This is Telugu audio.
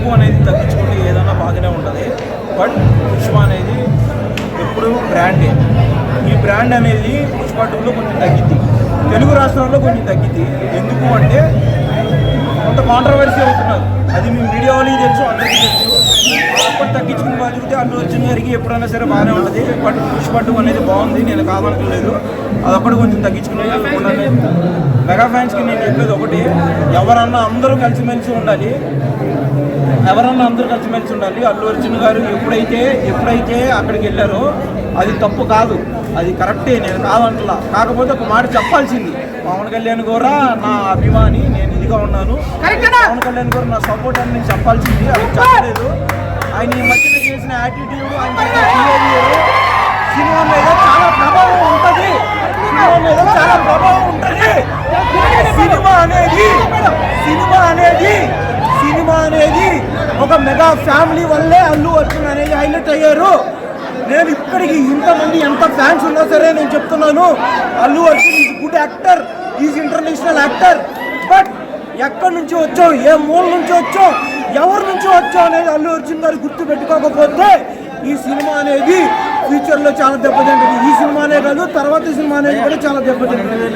ఎక్కువ అనేది తగ్గించుకుంటే ఏదైనా బాగానే ఉంటుంది. బట్ పుష్ప అనేది ఎప్పుడు బ్రాండే. ఈ బ్రాండ్ అనేది పుష్ప 2లో కొంచెం తగ్గింది, తెలుగు రాష్ట్రాల్లో కొంచెం తగ్గింది. ఎందుకు అంటే కొంత కాంట్రవర్సీ అవుతున్నారు, అది మీ మీడియా వాళ్ళకి తెలుసు, అందరికీ తెలుసు. అప్పుడు తగ్గించుకుని బతికితే అల్లు అర్జున్ గారికి ఎప్పుడైనా సరే బాగానే ఉంటుంది. బట్ పుష్ప 2 అనేది బాగుంది, నేను కాదనట్లేదు. అదొక్కటి కొంచెం తగ్గించుకునే మెగా ఫ్యాన్స్కి నేను చెప్పేది ఒకటి, ఎవరన్నా అందరూ కలిసిమెలిసి ఉండాలి, అందరూ కలిసిమెలిసి ఉండాలి. అల్లు అర్జున్ గారు ఎప్పుడైతే అక్కడికి వెళ్ళారో అది తప్పు కాదు, అది కరెక్టే, నేను కాదంటలా. కాకపోతే ఒక మాట చెప్పాల్సింది, పవన్ కళ్యాణ్ కూడా నా అభిమాని, నేను ఇదిగా ఉన్నాను, పవన్ కళ్యాణ్ కూడా నా సపోర్ట్ అని నేను చెప్పాల్సింది, అది చెప్పలేదు. ఆయన ఈ మధ్యన చేసిన యాటిట్యూడ్, ఆయన బిహేవియర్ సినిమా మీద చాలా ప్రభావం ఉంటుంది. సినిమా అనేది ఒక మెగా ఫ్యామిలీ వల్లే అల్లు అర్జున్ అనేది హైలైట్ అయ్యారు. నేను ఇప్పటికి ఇంతమంది ఎంత ఫ్యాన్స్ ఉన్నా సరే నేను చెప్తున్నాను, Allu Arjun is good actor, is international actor. But ఎక్కడి నుంచి వచ్చాం, ఏ మూల నుంచి వచ్చాం, ఎవరి నుంచి వచ్చాం అనేది అల్లు అర్జున్ గారు గుర్తు పెట్టుకోకపోతే ఈ సినిమా అనేది ఫ్యూచర్లో చాలా దెబ్బతింటుంది. ఈ సినిమానే కాదు, తర్వాత సినిమా అనేది కూడా చాలా దెబ్బతింటుంది.